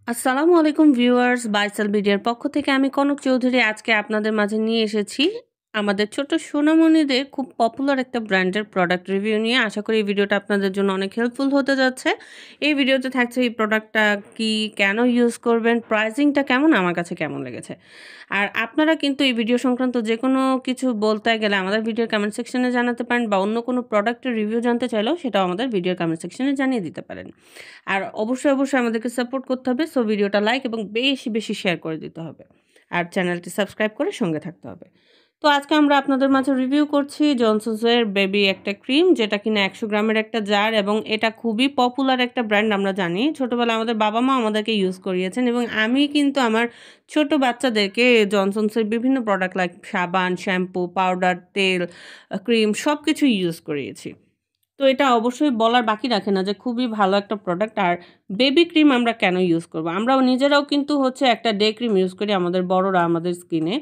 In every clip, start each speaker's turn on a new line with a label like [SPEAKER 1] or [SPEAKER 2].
[SPEAKER 1] আসসালামু আলাইকুম ভিউয়ার্স, বাইসাল মিডিয়ার পক্ষ থেকে আমি কনক চৌধুরী আজকে আপনাদের মাঝে নিয়ে এসেছি আমাদের ছোট সোনামণিদের খুব পপুলার একটা ব্র্যান্ডের প্রোডাক্ট রিভিউ নিয়ে। আশা করি এই ভিডিওটা আপনাদের জন্য অনেক হেল্পফুল হতে যাচ্ছে। এই ভিডিওতে থাকছে এই প্রোডাক্টটা কি, কেন ইউজ করবেন, প্রাইসিংটা কেমন, আমার কাছে কেমন লেগেছে। আর আপনারা কিন্তু এই ভিডিও সংক্রান্ত যে কোনো কিছু বলতে গেলে আমাদের ভিডিওর কমেন্ট সেকশনে জানাতে পারেন, বা অন্য কোনো প্রোডাক্টের রিভিউ জানতে চাইলেও সেটাও আমাদের ভিডিওর কমেন্ট সেকশনে জানিয়ে দিতে পারেন। আর অবশ্যই আমাদেরকে সাপোর্ট করতে হবে। সো ভিডিওটা লাইক এবং বেশি বেশি শেয়ার করে দিতে হবে। আর চ্যানেলটি সাবস্ক্রাইব করে সঙ্গে থাকতে হবে। তো আজকে আমরা আপনাদের মাঝে রিভিউ করছি জনসনসের বেবি একটা ক্রিম, যেটা কিনা 100 গ্রামের একটা জার, এবং এটা খুবই পপুলার একটা ব্র্যান্ড। আমরা জানি ছোটোবেলায় আমাদের বাবা মা আমাদেরকে ইউজ করিয়েছেন, এবং আমি কিন্তু আমার ছোট বাচ্চাদেরকে জনসনসের বিভিন্ন প্রোডাক্ট লাইক সাবান, শ্যাম্পু, পাউডার, তেল, ক্রিম সব কিছু ইউজ করিয়েছি। তো এটা অবশ্যই বলার বাকি রাখে না যে খুবই ভালো একটা প্রোডাক্ট। আর বেবি ক্রিম আমরা কেন ইউজ করব? আমরাও নিজেরাও কিন্তু একটা ডে ক্রিম ইউজ করি আমাদের বড়রা আমাদের স্কিনে।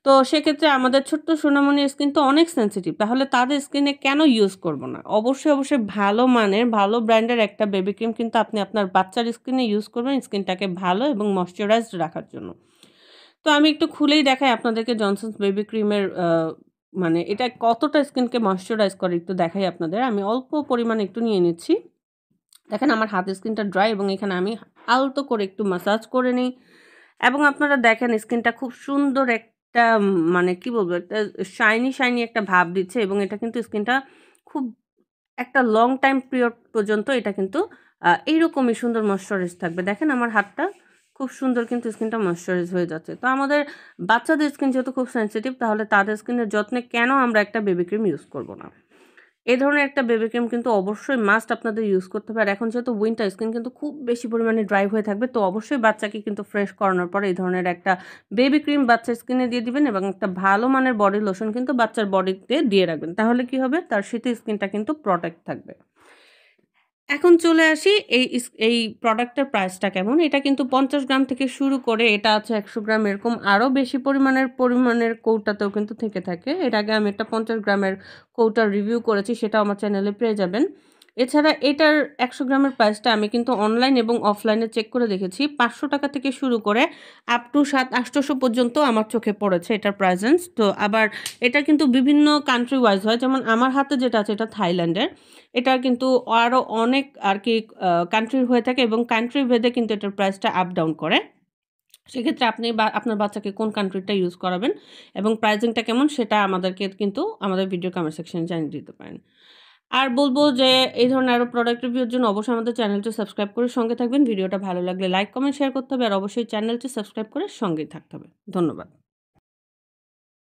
[SPEAKER 1] তো সেক্ষেত্রে আমাদের ছোট্ট সোনামণির স্কিন তো অনেক সেনসিটিভ। তাহলে তাদের স্কিনে কেন ইউজ করব না? অবশ্যই ভালো মানের, ভালো ব্র্যান্ডের একটা বেবি ক্রিম কিন্তু আপনি আপনার বাচ্চার স্কিনে ইউজ করবেন স্কিনটাকে ভালো এবং ময়েশ্চারাইজড রাখার জন্য। তো আমি একটু খুলেই দেখাই আপনাদেরকে জনসনস বেবি ক্রিমের মানে এটা কতটা স্কিনকে ময়েশ্চারাইজ করে একটু দেখাই আপনাদের। আমি অল্প পরিমাণে একটু নিয়ে নিচ্ছি। দেখেন আমার হাতের স্কিনটা ড্রাই, এবং এখানে আমি আলতো করে একটু ম্যাসাজ করে নিই। এবং আপনারা দেখেন স্কিনটা খুব সুন্দর একটা মানে কি বলবো, একটা শাইনি একটা ভাব দিচ্ছে, এবং এটা কিন্তু স্কিনটা খুব একটা লং টাইম পিরিয়ড পর্যন্ত এটা কিন্তু এইরকমই সুন্দর ময়েশ্চারাইজ থাকবে। দেখেন আমার হাতটা খুব সুন্দর কিন্তু স্কিনটা ময়েশ্চারাইজ হয়ে যাচ্ছে। তো আমাদের বাচ্চাদের স্কিন যেহেতু খুব সেনসিটিভ, তাহলে তাদের স্কিনের যত্নে কেন আমরা একটা বেবি ক্রিম ইউজ করব না? এই ধরনের একটা বেবি ক্রিম কিন্তু অবশ্যই মাস্ট আপনাদের ইউজ করতে হবে। আর এখন যেহেতু উইন্টার, স্কিন কিন্তু খুব বেশি পরিমাণে ড্রাই হয়ে থাকবে, তো অবশ্যই বাচ্চাকে কিন্তু ফ্রেশ করানোর পরে এই ধরনের একটা বেবি ক্রিম বাচ্চার স্কিনে দিয়ে দিবেন, এবং একটা ভালো মানের বডি লোশন কিন্তু বাচ্চার বডিতে দিয়ে রাখবেন। তাহলে কি হবে, তার শীতে স্কিনটা কিন্তু প্রোটেক্ট থাকবে। এখন চলে আসি এই প্রোডাক্টের প্রাইসটা কেমন। এটা কিন্তু 50 গ্রাম থেকে শুরু করে এটা আছে 100 গ্রাম, এরকম আরও বেশি পরিমাণের কৌটাতেও কিন্তু থেকে থাকে। এর আগে আমি একটা 50 গ্রামের কৌটার রিভিউ করেছি, সেটাও আমার চ্যানেলে পেয়ে যাবেন। এছাড়া এটার 100 গ্রামের প্রাইসটা আমি কিন্তু অনলাইন এবং অফলাইনে চেক করে দেখেছি। 500 টাকা থেকে শুরু করে আপ টু 700-800 পর্যন্ত আমার চোখে পড়েছে এটার প্রাইসেন্স। তো আবার এটা কিন্তু বিভিন্ন কান্ট্রি ওয়াইজ হয়। যেমন আমার হাতে যেটা আছে এটা থাইল্যান্ডের। এটা কিন্তু আরও অনেক আর কি কান্ট্রির হয়ে থাকে, এবং কান্ট্রি ভেদে কিন্তু এটার প্রাইসটা আপ ডাউন করে। সেক্ষেত্রে আপনি বা আপনার বাচ্চাকে কোন কান্ট্রিটা ইউজ করাবেন এবং প্রাইসিংটা কেমন সেটা আমাদেরকে কিন্তু আমাদের ভিডিও কমেন্ট সেকশনে জানিয়ে দিতে পারেন। আর বলব যে এই ধরনের আরও প্রোডাক্ট রিভিউর জন্য অবশ্যই আমাদের চ্যানেলটি সাবস্ক্রাইব করে সঙ্গে থাকবেন। ভিডিওটা ভালো লাগলে লাইক, কমেন্ট, শেয়ার করতে হবে, আর অবশ্যই চ্যানেলটি সাবস্ক্রাইব করে সঙ্গেই থাকতে হবে। ধন্যবাদ।